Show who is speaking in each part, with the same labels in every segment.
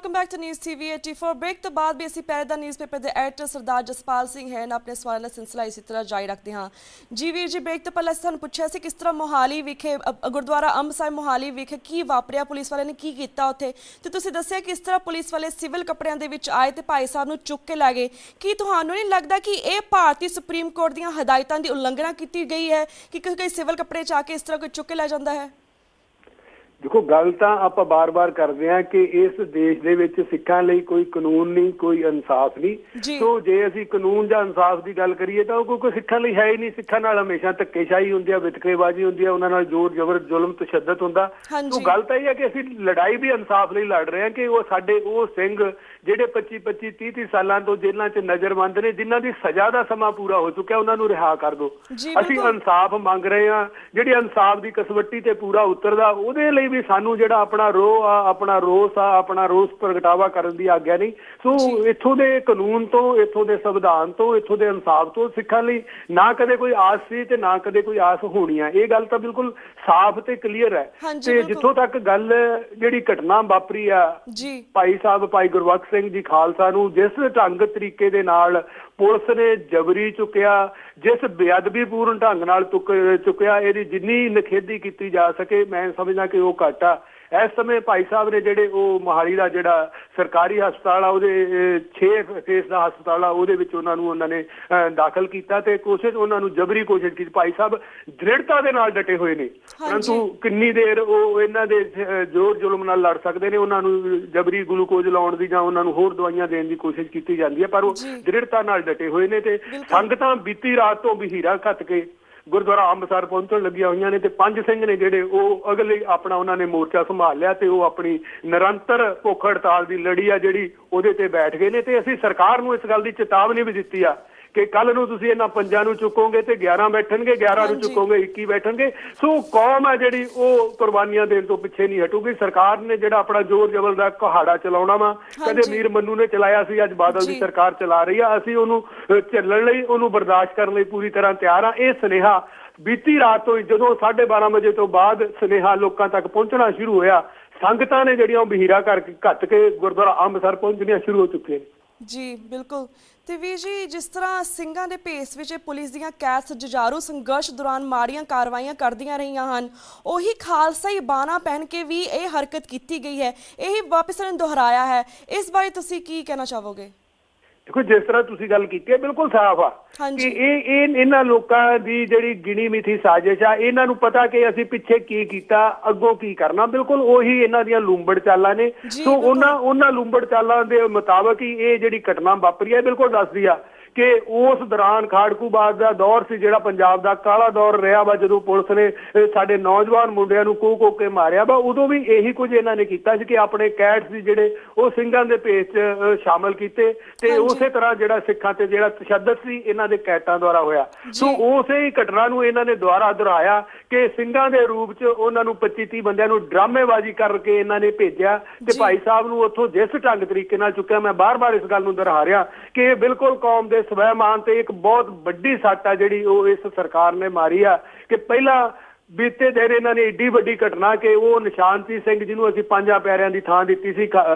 Speaker 1: Welcome back to news TV 84 break तो बाद भी ਅਸੀਂ ਪਹਿਰੇ ਦਾ ਨਿਊਜ਼ਪੇਪਰ ਦੇ ਐਡੀਟਰ ਸਰਦਾਰ ਜਸਪਾਲ ਸਿੰਘ ਹੈ ਨਾ ਆਪਣੇ ਸਵਾਲਾਂ ਦਾ ਸਿਲਸਿਲਾ ਇਸੇ ਤਰ੍ਹਾਂ ਜਾਰੀ ਰੱਖਦੇ ਹਾਂ ਜੀ ਵੀਰ ਜੀ ਬ੍ਰੇਕ ਤੋਂ ਪਹਿਲਾਂ ਸਾਨੂੰ ਪੁੱਛਿਆ ਸੀ ਕਿਸ ਤਰ੍ਹਾਂ ਮੋਹਾਲੀ ਵਿਖੇ ਗੁਰਦੁਆਰਾ ਅੰਬ ਸਾਹਿਬ ਮੋਹਾਲੀ ਵਿਖੇ ਕੀ ਵਾਪਰਿਆ ਪੁਲਿਸ ਵਾਲਿਆਂ ਨੇ ਕੀ ਕੀਤਾ ਉੱਥੇ ਤੇ ਤੁਸੀਂ ਦੱਸਿਆ ਕਿਸ ਤਰ੍ਹਾਂ ਪੁਲਿਸ ਵਾਲੇ ਸਿਵਲ ਕੱਪੜਿਆਂ ਦੇ ਵਿੱਚ ਆਏ ਤੇ ਭਾਈ ਸਾਹਿਬ ਨੂੰ ਚੁੱਕ ਕੇ ਲੈ ਗਏ ਕੀ ਤੁਹਾਨੂੰ ਨਹੀਂ ਲੱਗਦਾ ਕਿ ਇਹ ਭਾਰਤੀ ਸੁਪਰੀਮ ਕੋਰਟ ਦੀਆਂ ਹਦਾਇਤਾਂ ਦੀ ਉਲੰਘਣਾ ਕੀਤੀ ਗਈ ਹੈ ਕਿ ਕੋਈ ਸਿਵਲ ਕੱਪੜੇ 'ਚ ਆ ਕੇ ਇਸ ਤਰ੍ਹਾਂ ਕੋਈ ਚੁੱਕ ਕੇ ਲੈ ਜਾਂਦਾ ਹੈ
Speaker 2: देखो गल तो आप बार बार करते हैं कि इस देश दे विच सिखां लई कोई कानून नहीं कोई इंसाफ नहीं तो जे असीं कानून जां इंसाफ की गल करिए तो कोई सिखां लई है ही नहीं सिखां नाल हमेशा धक्केशाही हुंदी है वितकरेबाजी हुंदी है उन्हां नाल जोर जबर जुल्म तशद्दद हुंदा तो गल तो यह है कि असीं लड़ाई भी इंसाफ लई लड़ रहे हैं कि वो साडे वो सिंह ਜਿਹੜੇ 25 30 ਸਾਲਾਂ ਤੋਂ ਜੇਲ੍ਹਾਂ 'ਚ ਨਜ਼ਰਬੰਦ ਨੇ ਜਿਨ੍ਹਾਂ ਦੀ ਸਜ਼ਾ ਦਾ ਸਮਾਂ ਪੂਰਾ ਹੋ ਚੁੱਕਿਆ ਉਹਨਾਂ ਨੂੰ ਰਿਹਾ ਕਰ ਦਿਓ ਅਸੀਂ ਇਨਸਾਫ ਮੰਗ ਰਹੇ ਹਾਂ ਜਿਹੜੀ ਇਨਸਾਫ ਦੀ ਕਸਵੱਟੀ ਤੇ ਪੂਰਾ ਉਤਰਦਾ ਉਹਦੇ ਲਈ ਵੀ ਸਾਨੂੰ ਜਿਹੜਾ ਆਪਣਾ ਰੋਹ ਆ ਆਪਣਾ ਰੋਸ ਆ ਆਪਣਾ ਰੋਸ ਪ੍ਰਗਟਾਵਾ ਕਰਨ ਦੀ ਆਗਿਆ ਨਹੀਂ ਸੋ ਇੱਥੋਂ ਦੇ ਕਾਨੂੰਨ ਤੋਂ ਇੱਥੋਂ ਦੇ ਸੰਵਿਧਾਨ ਤੋਂ ਇੱਥੋਂ ਦੇ ਇਨਸਾਫ ਤੋਂ ਸਿੱਖਣ ਲਈ ਨਾ ਕਦੇ ਕੋਈ ਆਸ ਸੀ ਤੇ ਨਾ ਕਦੇ ਕੋਈ ਆਸ ਹੋਣੀ ਆ ਇਹ ਗੱਲ ਤਾਂ ਬਿਲਕੁਲ ਸਾਫ਼ ਤੇ ਕਲੀਅਰ ਹੈ ਤੇ ਜਿੱਥੋਂ ਤੱਕ ਗੱਲ ਜਿਹੜੀ ਘਟਨਾ ਵਾਪਰੀ ਆ ਭਾਈ ਸਾਹਿਬ ਭਾਈ ਗੁਰਬਖਸ਼ ਸਿੰਘ ਜੀ ਖਾਲਸਾ ਨੂੰ ਜਿਸ ਢੰਗ ਤਰੀਕੇ ਦੇ ਨਾਲ ਪੁਲਿਸ ਨੇ ਜਬਰੀ ਚੁੱਕਿਆ ਜਿਸ ਬੇਅਦਬੀ ਪੂਰਨ ਢੰਗ ਨਾਲ ਚੁੱਕਿਆ ਇਹਦੀ ਜਿੰਨੀ ਨਿਖੇਧੀ ਕੀਤੀ ਜਾ ਸਕੇ ਮੈਂ ਸਮਝਦਾ ਕਿ ਉਹ ਘੱਟ ਆ ਇਸ ਸਮੇਂ ਭਾਈ ਸਾਹਿਬ ਨੇ ਜਿਹੜੇ ਉਹ ਮੋਹਾਲੀ ਦਾ ਜਿਹੜਾ ਸਰਕਾਰੀ ਹਸਪਤਾਲ ਆ ਉਹਦੇ 6 ਫੇਸ ਦਾ ਹਸਪਤਾਲ ਆ ਉਹਦੇ ਵਿੱਚ ਉਹਨਾਂ ਨੇ ਦਾਖਲ ਕੀਤਾ ਤੇ ਕੋਸ਼ਿਸ਼ ਉਹਨਾਂ ਨੂੰ ਜਬਰੀ ਕੋਸ਼ਿਸ਼ ਕੀਤੀ ਭਾਈ ਸਾਹਿਬ ਦ੍ਰਿੜਤਾ ਦੇ ਨਾਲ ਡਟੇ ਹੋਏ ਨੇ ਪਰੰਤੂ ਕਿੰਨੀ ਦੇਰ ਉਹ ਇਹਨਾਂ ਦੇ ਜ਼ੋਰ ਜ਼ੁਲਮ ਨਾਲ ਲੜ ਸਕਦੇ ਨੇ ਉਹਨਾਂ ਨੂੰ ਜਬਰੀ ਗਲੂਕੋਜ਼ ਲਾਉਣ ਦੀ ਜਾਂ ਉਹਨਾਂ ਨੂੰ ਹੋਰ ਦਵਾਈਆਂ ਦੇਣ ਦੀ ਕੋਸ਼ਿਸ਼ ਕੀਤੀ ਜਾਂਦੀ ਹੈ ਪਰ ਉਹ ਦ੍ਰਿੜਤਾ ਨਾਲ ਡਟੇ ਹੋਏ ਨੇ ਤੇ ਸੰਗਤਾਂ ਬੀਤੀ ਰਾਤ ਤੋਂ ਬਹੀਰਾ ਘੱਤ ਕੇ ਗੁਰਦੁਆਰਾ ਅੰਮ੍ਰਿਤਸਰ ਪਹੁੰਚਣ ਲੱਗੀਆਂ ਹੋਈਆਂ ਨੇ ਤੇ 5 ਸਿੰਘ ਨੇ ਜਿਹੜੇ ਉਹ ਅਗਲੇ ਆਪਣਾ ਉਹਨਾਂ ਨੇ ਮੋਰਚਾ ਸੰਭਾਲ ਲਿਆ ਤੇ ਉਹ ਆਪਣੀ ਨਿਰੰਤਰ ਭੁੱਖ ਹੜਤਾਲ ਦੀ ਲੜੀ ਆ ਜਿਹੜੀ ਉਹਦੇ ਤੇ ਬੈਠ ਗਏ ਨੇ ਤੇ ਅਸੀਂ ਸਰਕਾਰ ਨੂੰ ਇਸ ਗੱਲ ਦੀ ਚੇਤਾਵਨੀ ਵੀ ਦਿੱਤੀ ਆ ਕਿ ਕੱਲ ਨੂੰ ਤੁਸੀਂ ਇਹਨਾਂ 5 ਨੂੰ ਚੁੱਕੋਗੇ ਤੇ 11 ਬੈਠਣਗੇ 11 ਨੂੰ ਚੁੱਕੋਗੇ 21 ਬੈਠਣਗੇ ਸੋ ਕੌਮ ਹੈ ਜਿਹੜੀ ਉਹ ਕੁਰਬਾਨੀਆਂ ਦੇਣ ਤੋਂ ਪਿੱਛੇ ਨਹੀਂ ਹਟੂਗੀ ਸਰਕਾਰ ਨੇ ਜਿਹੜਾ ਆਪਣਾ ਜ਼ੋਰ ਜ਼ਬਰ ਦਾ ਕੁਹਾੜਾ ਚਲਾਉਣਾ ਵਾ ਕਦੇ ਮੀਰ ਮੰਨੂ ਨੇ ਚਲਾਇਆ ਸੀ ਅੱਜ ਬਾਦਲ ਦੀ ਸਰਕਾਰ ਚਲਾ ਰਹੀ ਆ ਅਸੀਂ ਉਹਨੂੰ ਝੱਲਣ ਲਈ ਉਹਨੂੰ ਬਰਦਾਸ਼ਤ ਕਰਨ ਲਈ ਪੂਰੀ ਤਰ੍ਹਾਂ ਤਿਆਰ ਆ ਇਹ ਸੁਨੇਹਾ ਬੀਤੀ ਰਾਤ ਤੋਂ ਜਦੋਂ 12:30 ਵਜੇ ਤੋਂ ਬਾਅਦ ਸੁਨੇਹਾ ਲੋਕਾਂ ਤੱਕ ਪਹੁੰਚਣਾ ਸ਼ੁਰੂ ਹੋਇਆ ਸੰਗਤਾਂ ਨੇ ਜਿਹੜੀਆਂ ਬਹੀਰਾ ਕਰਕੇ ਘੱਟ ਕੇ ਗੁਰਦੁਆਰਾ ਅੰਮ੍ਰਿਤਸਰ ਪਹੁੰਚਣੀਆਂ ਸ਼ੁਰੂ ਹੋ ਚੁੱਕੀਆਂ ਨੇ
Speaker 1: ਜੀ ਬਿਲਕੁਲ ਤੇ ਵੀਰ ਜੀ ਜਿਸ ਤਰ੍ਹਾਂ ਸਿੰਘਾਂ ਦੇ ਭੇਸ ਵਿੱਚ ਪੁਲਿਸ ਦੀਆਂ ਕੈਦ ਜੁਝਾਰੂ ਸੰਘਰਸ਼ ਦੌਰਾਨ ਮਾੜੀਆਂ ਕਾਰਵਾਈਆਂ ਕਰਦੀਆਂ ਰਹੀਆਂ ਹਨ ਉਹੀ ਖਾਲਸਾਈ ਬਾਣਾ ਪਹਿਨ ਕੇ ਵੀ ਇਹ ਹਰਕਤ ਕੀਤੀ ਗਈ ਹੈ ਇਹ ਵਾਪਸ ਨੇ ਦੁਹਰਾਇਆ ਹੈ ਇਸ ਬਾਰੇ ਤੁਸੀਂ ਕੀ ਕਹਿਣਾ ਚਾਹੋਗੇ
Speaker 2: ਦੇਖੋ ਜਿਸ ਤਰ੍ਹਾਂ ਤੁਸੀਂ ਗੱਲ ਕੀਤੀ ਹੈ ਬਿਲਕੁਲ ਸਾਫ਼ ਆ ਕਿ ਇਹ ਇਹਨਾਂ ਲੋਕਾਂ ਦੀ ਜਿਹੜੀ ਗਿਣੀ ਮਿਥੀ ਸਾਜ਼ਿਸ਼ ਆ ਇਹਨਾਂ ਨੂੰ ਪਤਾ ਕਿ ਅਸੀਂ ਪਿੱਛੇ ਕੀ ਕੀਤਾ ਅੱਗੋਂ ਕੀ ਕਰਨਾ ਬਿਲਕੁਲ ਉਹੀ ਇਹਨਾਂ ਦੀਆਂ ਲੂੰਬੜ ਚਾਲਾਂ ਨੇ ਸੋ ਉਹਨਾਂ ਲੂੰਬੜ ਚਾਲਾਂ ਦੇ ਮੁਤਾਬਕ ਹੀ ਇਹ ਜਿਹੜੀ ਘਟਨਾ ਵਾਪਰੀ ਹੈ ਬਿਲਕੁਲ ਦੱਸਦੀ ਆ ਕਿ ਉਸ ਦੌਰਾਨ ਖਾੜਕੂਬਾਦ ਦਾ ਦੌਰ ਸੀ ਜਿਹੜਾ ਪੰਜਾਬ ਦਾ ਕਾਲਾ ਦੌਰ ਰਿਹਾ ਵਾ ਜਦੋਂ ਪੁਲਿਸ ਨੇ ਸਾਡੇ ਨੌਜਵਾਨ ਮੁੰਡਿਆਂ ਨੂੰ ਕੋ ਕੇ ਮਾਰਿਆ ਵਾ ਉਦੋਂ ਵੀ ਇਹੀ ਕੁਝ ਇਹਨਾਂ ਨੇ ਕੀਤਾ ਸੀ ਕਿ ਆਪਣੇ ਕੈਡਸ ਸੀ ਜਿਹੜੇ ਉਹ ਸਿੰਘਾਂ ਦੇ ਭੇਸ 'ਚ ਸ਼ਾਮਲ ਕੀਤੇ ਤੇ ਉਸੇ ਤਰ੍ਹਾਂ ਜਿਹੜਾ ਸਿੱਖਾਂ ਤੇ ਜਿਹੜਾ ਤਸ਼ੱਦਦ ਸੀ ਇਹਨਾਂ ਦੇ ਕੈਟਾਂ ਦੁਆਰਾ ਹੋਇਆ ਸੋ ਉਸੇ ਹੀ ਘਟਨਾ ਨੂੰ ਇਹਨਾਂ ਨੇ ਦੁਬਾਰਾ ਦੁਹਰਾਇਆ ਕਿ ਸਿੰਘਾਂ ਦੇ ਰੂਪ 'ਚ ਉਹਨਾਂ ਨੂੰ 25-30 ਬੰਦਿਆਂ ਨੂੰ ਡਰਾਮੇਬਾਜ਼ੀ ਕਰਕੇ ਇਹਨਾਂ ਨੇ ਭੇਜਿਆ ਤੇ ਭਾਈ ਸਾਹਿਬ ਨੂੰ ਉੱਥੋਂ ਜਿਸ ਢੰਗ ਤਰੀਕੇ ਨਾਲ ਚੁੱਕਿਆ ਮੈਂ ਬਾਰ-ਬਾਰ ਇਸ ਗੱਲ ਨੂੰ ਦੁਹਰਾ ਰਿਹਾ ਕਿ ਇਹ ਬਿਲਕੁਲ ਕੌਮ ਦੇ ਸਵੈਮਾਨ ਤੇ ਇੱਕ ਬਹੁਤ ਵੱਡੀ ਸੱਟ ਆ ਜਿਹੜੀ ਉਹ ਇਸ ਸਰਕਾਰ ਨੇ ਮਾਰੀ ਆ ਕਿ ਪਹਿਲਾਂ ਬੀਤੇ ਦਿਨ ਇਹਨਾਂ ਨੇ ਏਡੀ ਵੱਡੀ ਘਟਨਾ ਕਿ ਉਹ ਨਿਸ਼ਾਨਤੀ ਸਿੰਘ ਜਿਹਨੂੰ ਅਸੀਂ 5 ਪਿਆਰਿਆਂ ਦੀ ਥਾਂ ਦਿੱਤੀ ਸੀ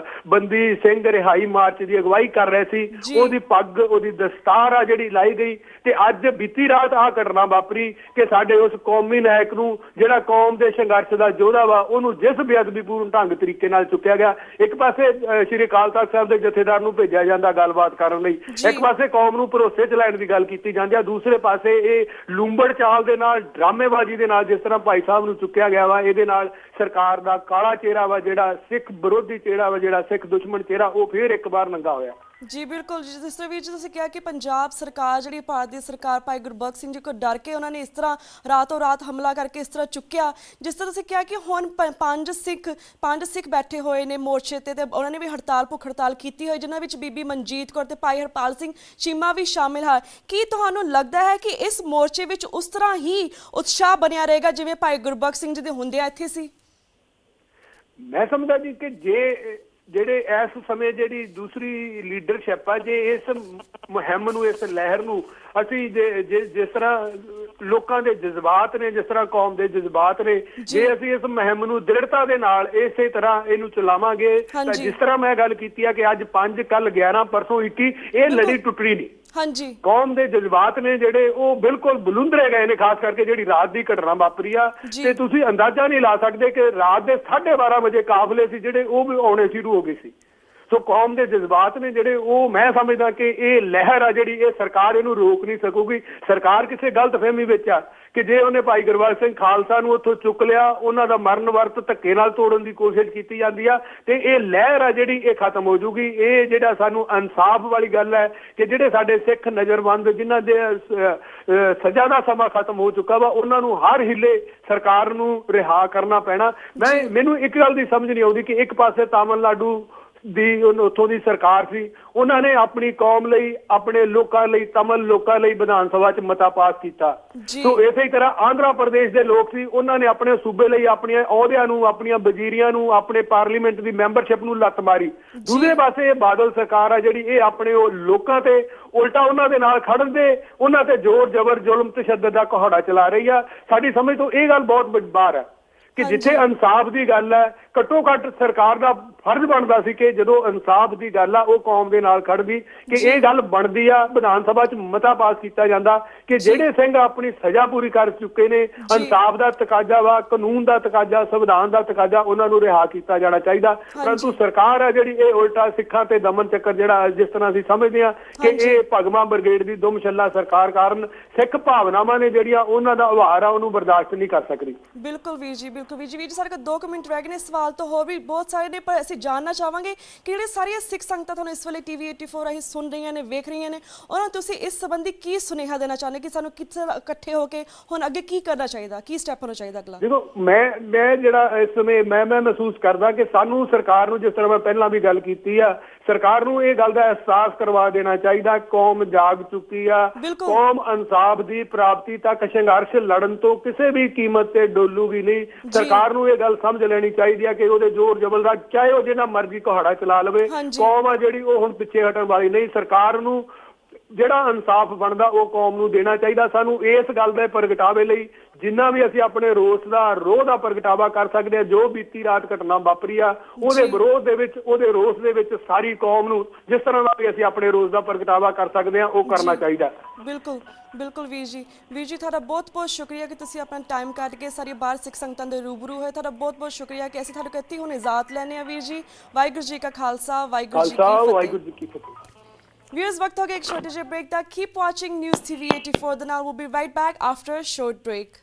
Speaker 2: ਬੰਦੀ ਸਿੰਘ ਰਿਹਾਈ ਮਾਰਚ ਦੀ ਅਗਵਾਈ ਕਰ ਰਹੇ ਸੀ ਉਹਦੀ ਪੱਗ ਉਹਦੀ ਦਸਤਾਰ ਆ ਜਿਹੜੀ ਲਾਈ ਗਈ ਤੇ ਅੱਜ ਬੀਤੀ ਰਾਤ ਆਹ ਘਟਨਾ ਵਾਪਰੀ ਕਿ ਸਾਡੇ ਉਸ ਕੌਮੀ ਨਾਇਕ ਨੂੰ ਜਿਹੜਾ ਕੌਮ ਦੇ ਸੰਘਰਸ਼ ਦਾ ਯੋਧਾ ਵਾ ਉਹਨੂੰ ਜਿਸ ਬੇਅਦਬੀਪੂਰਨ ਢੰਗ ਤਰੀਕੇ ਨਾਲ ਚੁੱਕਿਆ ਗਿਆ ਇੱਕ ਪਾਸੇ ਸ਼੍ਰੀ ਅਕਾਲ ਤਖ਼ਤ ਸਾਹਿਬ ਦੇ ਜਥੇਦਾਰ ਨੂੰ ਭੇਜਿਆ ਜਾਂਦਾ ਗੱਲਬਾਤ ਕਰਨ ਲਈ ਇੱਕ ਪਾਸੇ ਕੌਮ ਨੂੰ ਭਰੋਸੇ 'ਚ ਲੈਣ ਦੀ ਗੱਲ ਕੀਤੀ ਜਾਂਦੀ ਆ ਦੂਸਰੇ ਪਾਸੇ ਇਹ ਲੂੰਬੜ ਚਾਲ ਦੇ ਨਾਲ ਡਰਾਮੇਬਾਜ਼ੀ ਦੇ ਨਾਲ ਜਿਸ ਤਰ੍ਹਾਂ ਭਾਈ ਸਾਹਿਬ ਨੂੰ ਚੁੱਕਿਆ ਗਿਆ ਵਾ ਇਹਦੇ ਨਾਲ ਸਰਕਾਰ ਦਾ ਕਾਲਾ ਚਿਹਰਾ ਵਾ ਜਿਹੜਾ ਸਿੱਖ ਵਿਰੋਧੀ ਚਿਹਰਾ ਵਾ ਜਿਹੜਾ ਸਿੱਖ ਦੁਸ਼ਮਣ ਚਿਹਰਾ ਉਹ ਫੇਰ ਇੱਕ ਵਾਰ ਨੰਗਾ ਹੋਇਆ
Speaker 1: ਜੀ ਬਿਲਕੁਲ ਜਿਸ ਤਰ੍ਹਾਂ ਵੀ ਤੁਸੀਂ ਕਿਹਾ ਕਿ ਪੰਜਾਬ ਸਰਕਾਰ ਜਿਹੜੀ ਭਾਰਤ ਦੀ ਸਰਕਾਰ ਭਾਈ ਗੁਰਬਖਸ਼ ਸਿੰਘ ਜੀ ਕੋਲ ਡਰ ਕੇ ਉਹਨਾਂ ਨੇ ਇਸ ਤਰ੍ਹਾਂ ਰਾਤੋਂ ਰਾਤ ਹਮਲਾ ਕਰਕੇ ਇਸ ਤਰ੍ਹਾਂ ਚੁੱਕਿਆ ਜਿਸ ਤਰ੍ਹਾਂ ਤੁਸੀਂ ਕਿਹਾ ਕਿ ਹੁਣ 5 ਸਿੱਖ ਬੈਠੇ ਹੋਏ ਨੇ ਮੋਰਚੇ ਤੇ ਉਹਨਾਂ ਨੇ ਵੀ ਭੁੱਖ ਹੜਤਾਲ ਕੀਤੀ ਹੋਈ ਜਿਨ੍ਹਾਂ ਵਿੱਚ ਬੀਬੀ ਮਨਜੀਤ ਕੌਰ ਤੇ ਭਾਈ ਹਰਪਾਲ ਸਿੰਘ ਚੀਮਾ ਵੀ ਸ਼ਾਮਿਲ ਹੈ ਕੀ ਤੁਹਾਨੂੰ ਲੱਗਦਾ ਹੈ ਕਿ ਇਸ ਮੋਰਚੇ ਵਿੱਚ ਉਸ ਤਰ੍ਹਾਂ ਹੀ ਉਤਸ਼ਾਹ ਬਣਿਆ ਰਹੇਗਾ ਜਿਵੇਂ ਭਾਈ ਗੁਰਬਖਸ਼ ਸਿੰਘ ਜੀ ਦੇ ਹੁੰਦਿਆਂ ਇੱਥੇ ਸੀ
Speaker 2: ਮੈਂ ਸਮਝਦਾ ਜੀ ਕਿ ਜੇ ਜਿਹੜੇ ਇਸ ਸਮੇਂ ਜਿਹੜੀ ਦੂਸਰੀ ਲੀਡਰਸ਼ਿਪ ਆ, ਜੇ ਇਸ ਮੁਹਿੰਮ ਨੂੰ, ਇਸ ਲਹਿਰ ਨੂੰ ਅਸੀਂ ਜਿਸ ਤਰ੍ਹਾਂ ਲੋਕਾਂ ਦੇ ਜਜ਼ਬਾਤ ਨੇ, ਜਿਸ ਤਰ੍ਹਾਂ ਕੌਮ ਦੇ ਜਜ਼ਬਾਤ ਨੇ, ਜੇ ਅਸੀਂ ਇਸ ਮੁਹਿੰਮ ਨੂੰ ਦ੍ਰਿੜਤਾ ਦੇ ਨਾਲ ਇਸੇ ਤਰ੍ਹਾਂ ਇਹਨੂੰ ਚਲਾਵਾਂਗੇ ਤਾਂ ਜਿਸ ਤਰ੍ਹਾਂ ਮੈਂ ਗੱਲ ਕੀਤੀ ਆ ਕਿ ਅੱਜ 5 ਕੱਲ 11 ਪਰਸੋਂ 21 ਇਹ ਲੜੀ ਟੁੱਟਣੀ ਨਹੀਂ।
Speaker 1: ਹਾਂਜੀ,
Speaker 2: ਕੌਮ ਦੇ ਜਜ਼ਬਾਤ ਨੇ ਜਿਹੜੇ ਉਹ ਬਿਲਕੁਲ ਬਲੁੰਦਰੇ ਗਏ ਨੇ, ਖਾਸ ਕਰਕੇ ਜਿਹੜੀ ਰਾਤ ਦੀ ਘਟਨਾ ਵਾਪਰੀ ਆ। ਤੇ ਤੁਸੀਂ ਅੰਦਾਜ਼ਾ ਨਹੀਂ ਲਾ ਸਕਦੇ ਕਿ ਰਾਤ ਦੇ 12:30 ਵਜੇ ਕਾਫਲੇ ਸੀ ਜਿਹੜੇ ਉਹ ਵੀ ਆਉਣੇ ਸ਼ੁਰੂ ਹੋ ਗਏ ਸੀ। ਸੋ ਕੌਮ ਦੇ ਜਜ਼ਬਾਤ ਨੇ ਜਿਹੜੇ ਉਹ, ਮੈਂ ਸਮਝਦਾ ਕਿ ਇਹ ਲਹਿਰ ਆ ਜਿਹੜੀ, ਇਹ ਸਰਕਾਰ ਇਹਨੂੰ ਰੋਕ ਨਹੀਂ ਸਕੂਗੀ। ਸਰਕਾਰ ਕਿਸੇ ਗਲਤਫਹਿਮੀ ਵਿੱਚ ਆ ਕਿ ਜੇ ਉਹਨੇ ਭਾਈ ਗੁਰਬਖਸ਼ ਸਿੰਘ ਖਾਲਸਾ ਨੂੰ ਉੱਥੋਂ ਚੁੱਕ ਲਿਆ, ਉਹਨਾਂ ਦਾ ਮਰਨ ਵਰਤ ਧੱਕੇ ਨਾਲ ਤੋੜਨ ਦੀ ਕੋਸ਼ਿਸ਼ ਕੀਤੀ ਜਾਂਦੀ ਆ, ਤੇ ਇਹ ਲਹਿਰ ਆ ਜਿਹੜੀ ਇਹ ਖਤਮ ਹੋ ਜੂਗੀ। ਇਹ ਜਿਹੜਾ ਸਾਨੂੰ ਇਨਸਾਫ ਵਾਲੀ ਗੱਲ ਹੈ ਕਿ ਜਿਹੜੇ ਸਾਡੇ ਸਿੱਖ ਨਜ਼ਰਬੰਦ ਜਿਨ੍ਹਾਂ ਦੇ ਸਜ਼ਾ ਦਾ ਸਮਾਂ ਖਤਮ ਹੋ ਚੁੱਕਾ ਵਾ, ਉਹਨਾਂ ਨੂੰ ਹਰ ਹਿੱਲੇ ਸਰਕਾਰ ਨੂੰ ਰਿਹਾ ਕਰਨਾ ਪੈਣਾ। ਮੈਨੂੰ ਇੱਕ ਗੱਲ ਦੀ ਸਮਝ ਨਹੀਂ ਆਉਂਦੀ ਕਿ ਇੱਕ ਪਾਸੇ ਤਾਮਿਲਨਾਡੂ ਦੀ ਉੱਥੋਂ ਦੀ ਸਰਕਾਰ ਸੀ, ਉਹਨਾਂ ਨੇ ਆਪਣੀ ਕੌਮ ਲਈ, ਆਪਣੇ ਲੋਕਾਂ ਲਈ, ਤਮਿਲ ਲੋਕਾਂ ਲਈ ਵਿਧਾਨ ਸਭਾ 'ਚ ਮਤਾ ਪਾਸ ਕੀਤਾ। ਸੋ ਇਸੇ ਹੀ ਤਰ੍ਹਾਂ ਆਂਧਰਾ ਪ੍ਰਦੇਸ਼ ਦੇ ਲੋਕ ਸੀ, ਉਹਨਾਂ ਨੇ ਆਪਣੇ ਸੂਬੇ ਲਈ ਆਪਣੀਆਂ ਅਹੁਦਿਆਂ ਨੂੰ, ਆਪਣੀਆਂ ਵਜ਼ੀਰੀਆਂ ਨੂੰ, ਆਪਣੇ ਪਾਰਲੀਮੈਂਟ ਦੀ ਮੈਂਬਰਸ਼ਿਪ ਨੂੰ ਲੱਤ ਮਾਰੀ। ਦੂਜੇ ਪਾਸੇ ਇਹ ਬਾਦਲ ਸਰਕਾਰ ਆ ਜਿਹੜੀ, ਇਹ ਆਪਣੇ ਉਹ ਲੋਕਾਂ ਤੇ ਉਲਟਾ ਉਹਨਾਂ ਦੇ ਨਾਲ ਖੜਨ ਦੇ, ਉਹਨਾਂ ਤੇ ਜ਼ੋਰ ਜ਼ਬਰ, ਜ਼ੁਲਮ ਤਸ਼ੱਦਦ ਦਾ ਕੁਹਾੜਾ ਚਲਾ ਰਹੀ ਆ। ਸਾਡੀ ਸਮਝ ਤੋਂ ਇਹ ਗੱਲ ਬਹੁਤ ਬਾਹਰ ਹੈ ਕਿ ਜਿੱਥੇ ਇਨਸਾਫ ਦੀ ਗੱਲ ਹੈ, ਘੱਟੋ ਘੱਟ ਸਰਕਾਰ ਦਾ ਫਰਜ਼ ਬਣਦਾ ਸੀ ਕਿ ਜਦੋਂ ਇਨਸਾਫ ਦੀ ਗੱਲ ਆ ਉਹ ਕੌਮ ਦੇ ਨਾਲ ਖੜਦੀ, ਕਿ ਇਹ ਗੱਲ ਬਣਦੀ ਆ। ਵਿਧਾਨ ਸਭਾ 'ਚ ਮਤਾ ਪਾਸ ਕੀਤਾ ਜਾਂਦਾ ਕਿ ਜਿਹੜੇ ਸਿੰਘ ਆਪਣੀ ਸਜ਼ਾ ਪੂਰੀ ਕਰ ਚੁੱਕੇ ਨੇ, ਇਨਸਾਫ ਦਾ ਤਕਾਜ਼ਾ ਵਾ, ਕਾਨੂੰਨ ਦਾ ਤਕਾਜ਼ਾ, ਸੰਵਿਧਾਨ ਦਾ ਤਕਾਜ਼ਾ, ਉਹਨਾਂ ਨੂੰ ਰਿਹਾ ਕੀਤਾ ਜਾਣਾ ਚਾਹੀਦਾ। ਪਰੰਤੂ ਸਰਕਾਰ ਆ ਜਿਹੜੀ, ਇਹ ਉਲਟਾ ਸਿੱਖਾਂ ਤੇ ਦਮਨ ਚੱਕਰ ਜਿਹੜਾ, ਜਿਸ ਤਰ੍ਹਾਂ ਅਸੀਂ ਸਮਝਦੇ ਹਾਂ ਕਿ ਇਹ ਭਗਵਾਂ ਬ੍ਰਿਗੇਡ ਦੀ ਦੁਮਛੱਲਾ ਸਰਕਾਰ ਕਾਰਨ ਸਿੱਖ ਭਾਵਨਾਵਾਂ ਨੇ ਜਿਹੜੀਆਂ, ਉਹਨਾਂ ਦਾ ਉਭਾਰ ਆ, ਉਹਨੂੰ ਬਰਦਾਸ਼ਤ ਨਹੀਂ ਕਰ ਸਕਦੀ।
Speaker 1: ਬਿਲਕੁਲ ਵੀਰ ਜੀ, ਬਿਲਕੁਲ ਵੀਰ ਜੀ। ਸਾਡੇ ਕੋਲ 2 ਮਿੰਟ ਰਹਿ ਗਏ ਨੇ, ਸਵਾਲ ਤਾਂ ਹੋਰ ਵੀ ਬਹੁਤ ਸਾਰੇ ਨੇ, ਪਰ ਅਸੀਂ ਜਾਣਨਾ ਚਾਹਾਂਗੇ ਕਿ ਜਿਹੜੇ ਸਾਰੀਆਂ ਸਿੱਖ ਸੰਗਤਾਂ ਤੁਹਾਨੂੰ ਇਸ ਵੇਲੇ TV 84 ਰਾਹੀਂ ਸੁਣ ਰਹੀਆਂ ਨੇ, ਵੇਖ ਰਹੀਆਂ ਨੇ, ਉਹਨਾਂ ਨੂੰ ਤੁਸੀਂ ਇਸ ਸੰਬੰਧੀ ਕੀ ਸੁਨੇਹਾ ਦੇਣਾ ਚਾਹੁੰਦੇ ਕਿ ਸਾਨੂੰ ਕਿੱਥੇ ਇਕੱਠੇ ਹੋ ਕੇ ਹੁਣ ਅੱਗੇ ਕੀ ਕਰਨਾ ਚਾਹੀਦਾ, ਕੀ ਸਟੈਪ ਹੋਣਾ ਚਾਹੀਦਾ ਅਗਲਾ? ਦੇਖੋ,
Speaker 2: ਮੈਂ ਜਿਹੜਾ ਇਸ ਸਮੇਂ ਮੈਂ ਮਹਿਸੂਸ ਕਰਦਾ ਕਿ ਸਾਨੂੰ ਸਰਕਾਰ ਨੂੰ, ਜਿਸ ਤਰ੍ਹਾਂ ਮੈਂ ਪਹਿਲਾਂ ਵੀ ਗੱਲ ਕੀਤੀ ਆ, ਸਰਕਾਰ ਨੂੰ ਇਹ ਗੱਲ ਦਾ ਅਹਿਸਾਸ ਕਰਵਾ ਦੇਣਾ ਚਾਹੀਦਾ, ਕੌਮ ਜਾਗ ਚੁੱਕੀ ਆ, ਕੌਮ ਇਨਸਾਫ ਦੀ ਪ੍ਰਾਪਤੀ ਤੱਕ ਸੰਘਰਸ਼ ਲੜਨ ਤੋਂ ਕਿਸੇ ਵੀ ਕੀਮਤ ਤੇ ਡੋਲੂਗੀ ਨਹੀਂ। ਸਰਕਾਰ ਨੂੰ ਇਹ ਗੱਲ ਸਮਝ ਲੈਣੀ ਚਾਹੀਦੀ ਆ ਕਿ ਉਹਦੇ ਜ਼ੋਰ ਜ਼ਬਰ ਦਾ ਚਾਹੇ ਉਹ ਜਿੰਨਾ ਮਰਜ਼ੀ ਕੁਹਾੜਾ ਚਲਾ ਲਵੇ, ਕੌਮ ਆ ਜਿਹੜੀ ਉਹ ਹੁਣ ਪਿੱਛੇ ਹਟਣ ਵਾਲੀ ਨਹੀਂ। ਸਰਕਾਰ ਨੂੰ ਜਿਹੜਾ ਇਨਸਾਫ ਬਣਦਾ ਉਹ ਕੌਮ ਨੂੰ ਦੇਣਾ ਚਾਹੀਦਾ। ਸਾਨੂੰ ਇਸ ਗੱਲ ਦੇ ਪ੍ਰਗਟਾਵੇ ਲਈ ਜਿੰਨਾ ਵੀ ਅਸੀਂ ਆਪਣੇ ਰੋਸ ਦਾ, ਰੋਹ ਦਾ ਪ੍ਰਗਟਾਵਾ ਕਰ ਸਕਦੇ ਹਾਂ, ਜੋ ਬੀਤੀ ਰਾਤ ਘਟਨਾ ਵਾਪਰੀ ਆ ਉਹਦੇ ਵਿਰੋਧ ਦੇ ਵਿੱਚ, ਉਹਦੇ ਰੋਸ ਦੇ ਵਿੱਚ ਸਾਰੀ ਕੌਮ ਨੂੰ ਜਿਸ ਤਰ੍ਹਾਂ ਦਾ ਵੀ ਅਸੀਂ ਆਪਣੇ ਰੋਸ ਦਾ ਪ੍ਰਗਟਾਵਾ ਕਰ ਸਕਦੇ ਹਾਂ ਉਹ ਕਰਨਾ ਚਾਹੀਦਾ।
Speaker 1: ਬਿਲਕੁਲ ਬਿਲਕੁਲ ਵੀਰ ਜੀ, ਤੁਹਾਡਾ ਬਹੁਤ ਬਹੁਤ ਸ਼ੁਕਰੀਆ ਕਿ ਤੁਸੀਂ ਆਪਣਾ ਟਾਈਮ ਕੱਢ ਕੇ ਸਾਰੀ ਬਾਹਰ ਸਿੱਖ ਸੰਗਤਾਂ ਦੇ ਰੂਬਰੂ ਹੋਏ। ਤੁਹਾਡਾ ਬਹੁਤ ਬਹੁਤ ਸ਼ੁਕਰੀਆ ਕਿ ਅਸੀਂ ਤੁਹਾਡੇ ਕੋਲ ਇੱਥੇ ਹੁਣ ਇਜਾਜ਼ਤ ਲੈਣੇ ਆ ਵੀਰ ਜੀ। ਵਾਹਿਗੁਰੂ ਜੀ ਕਾ ਖਾਲਸਾ, ਵਾਹਿਗੁਰੂ ਜੀ ਕੀ ਫਤਿਹ। Viewers, वक्त हो गया एक छोटे से ब्रेक का। Keep watching News TV 84. The now will be right back after a short break.